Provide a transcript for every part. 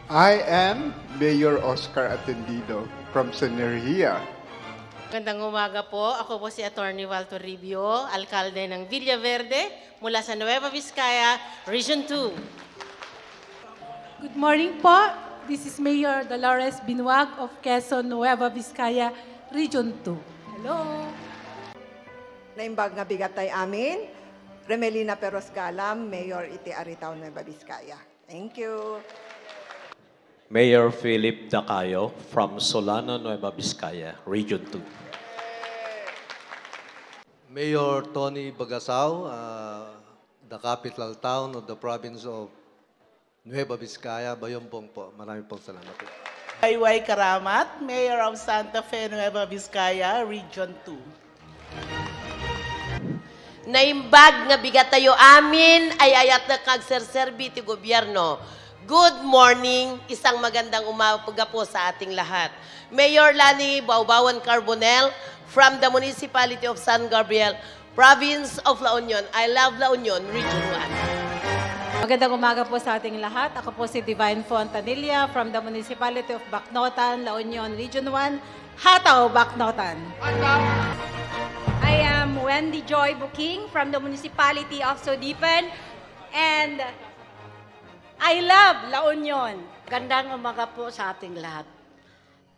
I am Mayor Oscar Atendido from Senergia. Magandang umaga po. Ako po si Attorney Walter Ribio, alkalde ng Villaverde mula sa Nueva Vizcaya, Region 2. Good morning po. This is Mayor Dolores Binuag of Quezon, Nueva Vizcaya, Region 2. Hello. Naimbag nga bigat tay amin, Remelina Peros Galam, Mayor Iti Aritaw, Nueva Vizcaya. Thank you. Mayor Philip Dacayo from Solano, Nueva Vizcaya, Region 2. Mayor Tony Bagasaw, the capital town of the province of Nueva Vizcaya, Bayombong po. Marami pong salamat po. Ayway Karamat, Mayor of Santa Fe, Nueva Vizcaya, Region 2. Naimbag nga bigat tayo amin ay ayat na kagserserbi ti gobyerno. Good morning, isang magandang umaga po sa ating lahat. Mayor Lani Baubawan Carbonel from the Municipality of San Gabriel, Province of La Union. I love La Union, Region 1. Magandang umaga po sa ating lahat. Ako po si Divine Fontanilla from the Municipality of Bacnotan, La Union, Region 1, Hataw, Bacnotan. I am Wendy Joy Buking from the Municipality of Sodipan, and I love La Union. Gandang umaga po sa ating lahat.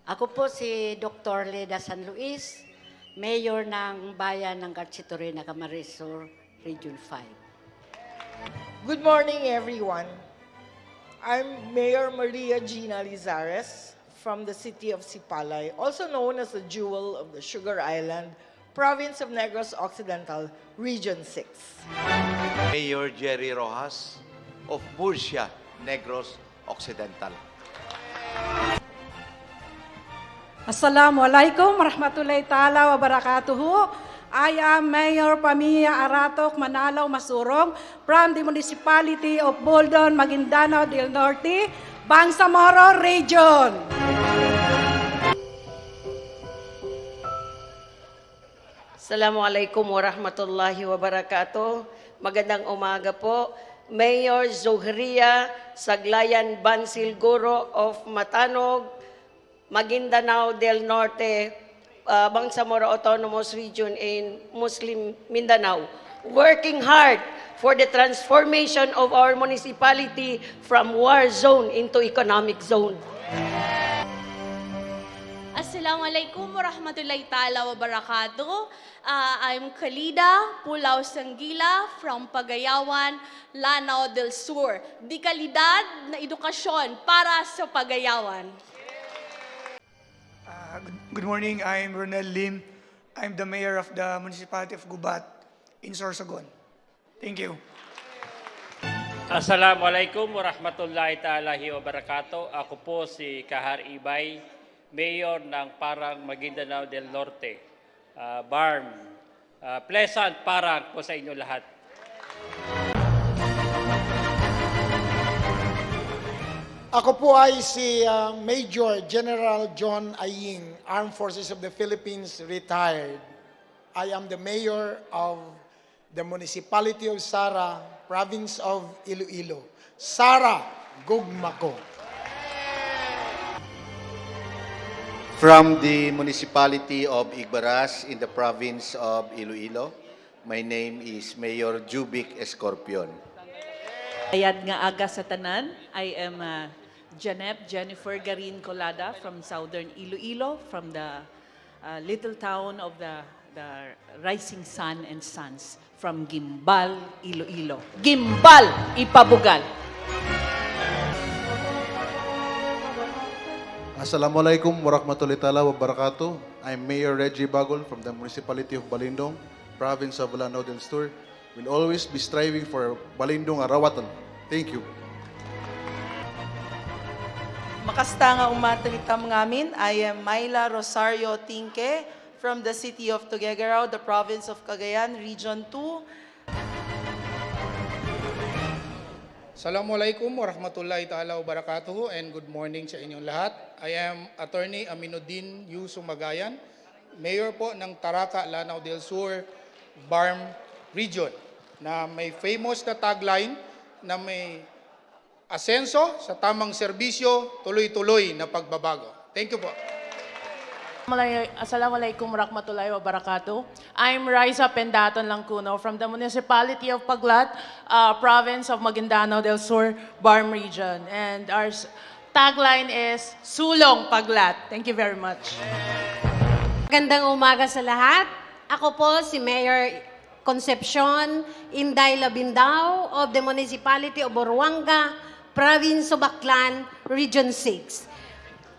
Ako po si Dr. Leda San Luis, Mayor ng Bayan ng Garchitorena, Camarines, Region 5. Good morning, everyone. I'm Mayor Maria Gina Lizares from the city of Sipalay, also known as the Jewel of the Sugar Island, Province of Negros Occidental, Region 6. Mayor Jerry Rojas of Murcia, Negros Occidental. Assalamualaikum warahmatullahi ta'ala wabarakatuhu. I am Mayor Pamilla Aratok Manalaw Masurong from the Municipality of Boldon, Maguindanao del Norte, Bangsamoro Region. Assalamualaikum warahmatullahi wabarakatuh. Magandang umaga po. Mayor Zohria Saglayan Bansilguro of Matanog, Maguindanao del Norte, Bangsamoro Autonomous Region in Muslim Mindanao, working hard for the transformation of our municipality from war zone into economic zone. Assalamualaikum warahmatullahi ta'ala wabarakatuh. I'm Khalida Pulao Sanggila from Pagayawan, Lanao del Sur. Di kalidad na edukasyon para sa Pagayawan. Good morning, I'm Ronel Lim. I'm the mayor of the Municipality of Gubat in Sorsogon. Thank you. Assalamualaikum warahmatullahi ta'ala wabarakatuh. Ako po si Kahar Ibay, Mayor ng Parang Maguindanao del Norte, Barm. Pleasant Parang po sa inyo lahat. Ako po ay si Major General John Aying, Armed Forces of the Philippines, retired. I am the mayor of the Municipality of Sara, Province of Iloilo. Sara Gugmako. From the municipality of Igbaras in the province of Iloilo, my name is Mayor Jubic Escorpion. Ayad nga aga sa tanan, I am Jennifer Garin Colada from Southern Iloilo, from the little town of the Rising Sun and Sons, from Gimbal, Iloilo. Gimbal, Ipabugal. Assalamualaikum warahmatullahi ta'ala wabarakatuh. I'm Mayor Reggie Bagol from the Municipality of Balindong, Province of Lanao del Sur. We'll always be striving for Balindong Arawatan. Thank you. Makasta nga umatalitam ngamin, I am Myla Rosario Tinque from the city of Tuguegarao, the province of Cagayan, Region 2. Assalamualaikum warahmatullahi ta'ala wabarakatuh and good morning sa inyong lahat. I am Attorney Aminuddin Yu Sumagayan, Mayor po ng Taraca, Lanao del Sur, Barm Region, na may famous na tagline na may asenso, sa tamang serbisyo, tuloy-tuloy na pagbabago. Thank you po. Assalamualaikum warahmatullahi wabarakatuh. I'm Raisa Pendaton Langcuno from the Municipality of Paglat, Province of Maguindanao del Sur, Barm Region. And our tagline is, Sulong Paglat. Thank you very much. Magandang umaga sa lahat. Ako po si Mayor Concepcion Inday Labindao of the Municipality of Boruanga, Province of Aklan, Region 6.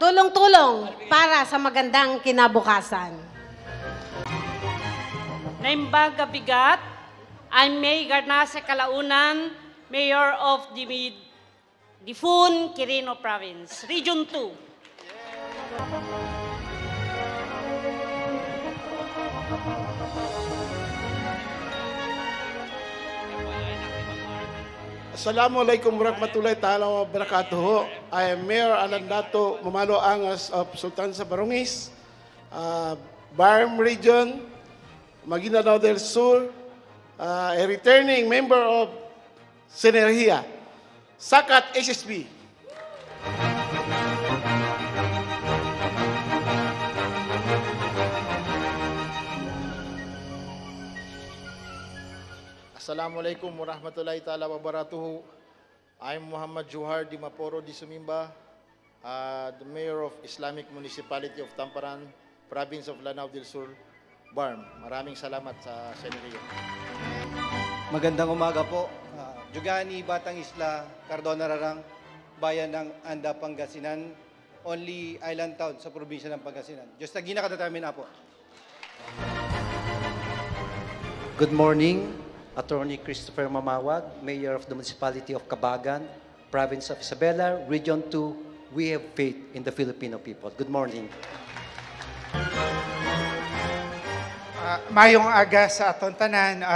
Tulong-tulong para sa magandang kinabukasan. Naimbaga bigat, I'm May Garnasa Kalaunan, Mayor of the Difun, Quirino Province, Region 2. Assalamualaikum warahmatullahi ta'ala wabarakatuh. I am Mayor Alandato Mamalo Angas of Sultan sa Barongis, Barm Region, Maguindanao del Sur, a returning member of Sinergia, Sakat SSB. Assalamualaikum warahmatullahi ta'ala wabarakatuh. I'm Muhammad Juhar Di Maporo Di Sumimba, the Mayor of Islamic Municipality of Tamparan, Province of Lanao del Sur, Barm. Maraming salamat sa Seneria. Magandang umaga po. Jugani, Batang Isla, Cardona Rarang, Bayan ng Anda, Pangasinan, only island town sa probinsya ng Pangasinan. Diyos na ginakatatamin na po. Good morning. Attorney Christopher Mamawag, Mayor of the Municipality of Cabagan, Province of Isabela, Region 2. We have faith in the Filipino people. Good morning. Mayong aga sa aton tanan,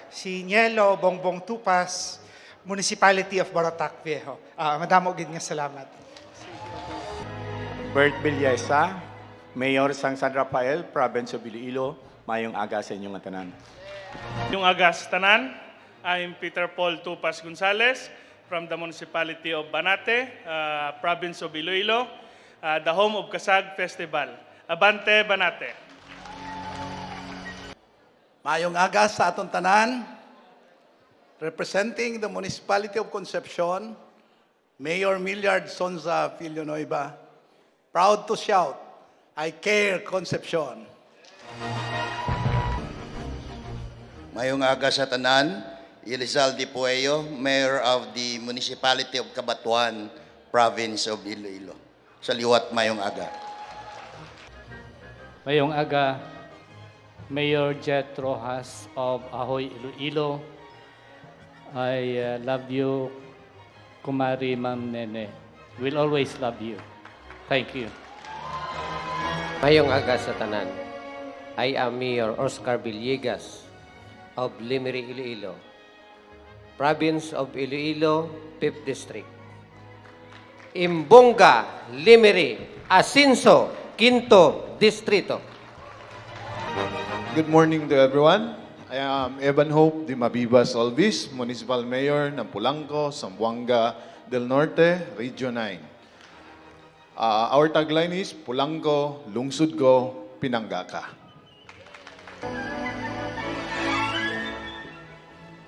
si Nielo Bongbong Tupas, Municipality of Baratak Viejo. Madamo gid nga salamat. Bert Villesa, Mayor sang San Rafael, Province of Iloilo. Mayong aga sa inyong tanan. Yung agas tanan, I'm Peter Paul Tupas Gonzales from the Municipality of Banate, Province of Iloilo, the home of Kasag Festival. Abante, Banate. Mayong aga sa aton tanan, representing the Municipality of Concepcion, Mayor Millard Sonza Villanueva, proud to shout, I care Concepcion. Mayong aga sa tanan, Elizalde Pueyo, Mayor of the Municipality of Cabatuan, Province of Iloilo. Sa liwat mayong aga. Mayong aga, Mayor Jet Rojas of Ahoy, Iloilo. I love you, Kumari Ma'am Nene. We'll always love you. Thank you. Mayong aga sa tanan, I am Mayor Oscar Villegas of Limeri, Iloilo, Province of Iloilo, 5th District. Imbonga, Limeri, Asinso, 5th Distrito. Good morning to everyone. I am Evan Hope Di Mabibas Olvis, Municipal Mayor ng Polanco, Zamboanga del Norte, Region 9. Our tagline is, Polanco, Lungsod Ko, Pinangga Ka.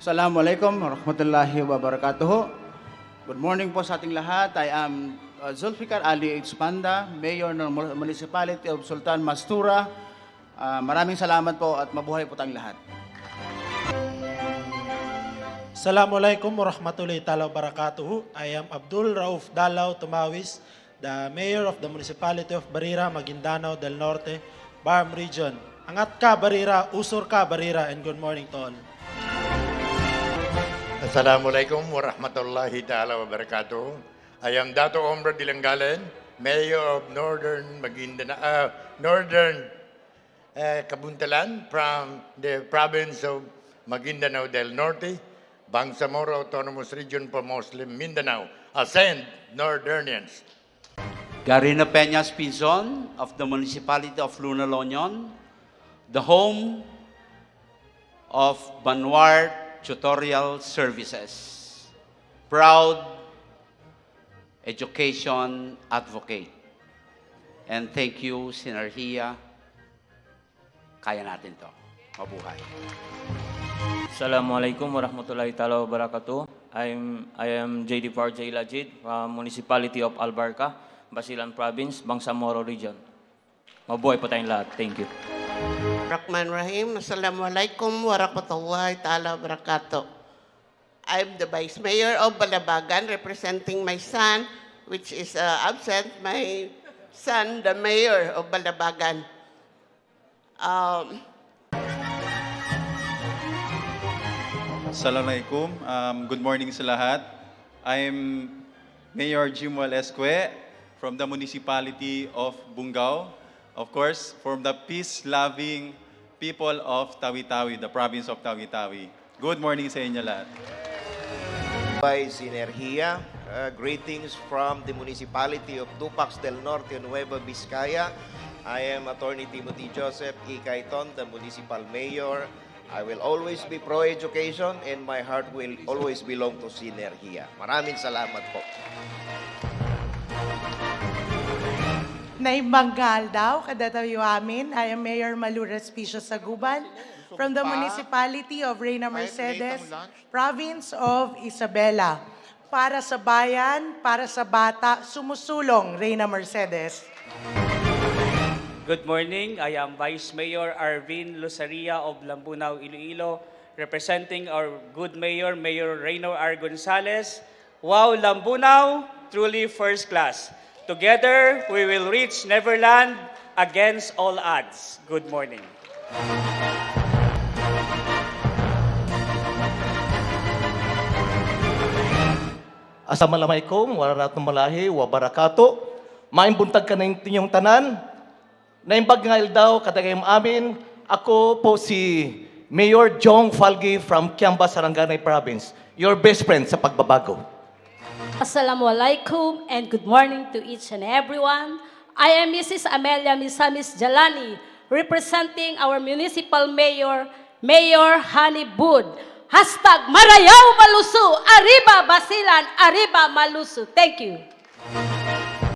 Assalamualaikum warahmatullahi wabarakatuh. Good morning po sa ating lahat. I am Zulfikar Ali H. Panda, Mayor ng Municipality of Sultan Mastura. Maraming salamat po at mabuhay po tayong lahat. Assalamualaikum warahmatullahi wabarakatuh. I am Abdul Rauf Dalao Tumawis, the Mayor of the Municipality of Barira, Maguindanao del Norte, Barm Region. Angat ka Barira, usur ka Barira, and good morning to all. Assalamualaikum warahmatullahi ta'ala wabarakatuh. I am Dato Omra Dilanggalan, Mayor of Northern Kabuntalan from the province of Maguindanao del Norte, Bangsamoro Autonomous Region for Muslim Mindanao. Ascend Northerners. Garina Peñas Pinzon of the Municipality of Lunalonion, the home of Banwart Tutorial Services. Proud education advocate. And thank you, Sinergia. Kaya natin to. Mabuhay. Assalamualaikum warahmatullahi taala wabarakatuh. I am JD Parjay Lajid from Municipality of Albarca, Basilan Province, Bangsamoro Region. Mabuhay po tayong lahat. Thank you. Rahman Rahim. Assalamualaikum warahmatullahi taala wabarakatuh. I'm the Vice Mayor of Balabagan, representing my son, which is absent, my son, the Mayor of Balabagan. Assalamualaikum. Good morning sa lahat. I'm Mayor Jimwal Esque from the Municipality of Bungao. Of course, from the peace-loving people of Tawi-Tawi, the province of Tawi-Tawi. Good morning sa inyo lahat. By Sinergia, greetings from the Municipality of Tupac del Norte, Nueva Vizcaya. I am Attorney Timothy Joseph E. Caiton, the Municipal Mayor. I will always be pro-education and my heart will always belong to Sinergia. Maraming salamat po. Naibanggal daw, kadatayo amin. I am Mayor Malu Respicio Saguban from the Municipality of Reyna Mercedes, Province of Isabela. Para sa bayan, para sa bata, sumusulong Reyna Mercedes. Good morning. I am Vice Mayor Arvin Lusaria of Lambunao, Iloilo, representing our good mayor, Mayor Reyno R. Gonzalez. Wow, Lambunao, truly first class. Together, we will reach Neverland against all odds. Good morning. Assalamualaikum warahmatullahi wabarakatuh. Maayong buntag ka ng inyong tanan. Naimbag ngayon daw katagayam amin, ako po si Mayor Jong Falgi from Kiamba, Sarangani Province. Your best friend sa pagbabago. Assalamualaikum and good morning to each and everyone. I am Mrs. Amelia Misamis Jalani, representing our municipal mayor, Mayor Hani Bud. #Marayaw Malusu, Arriba Basilan, Arriba Malusu. Thank you.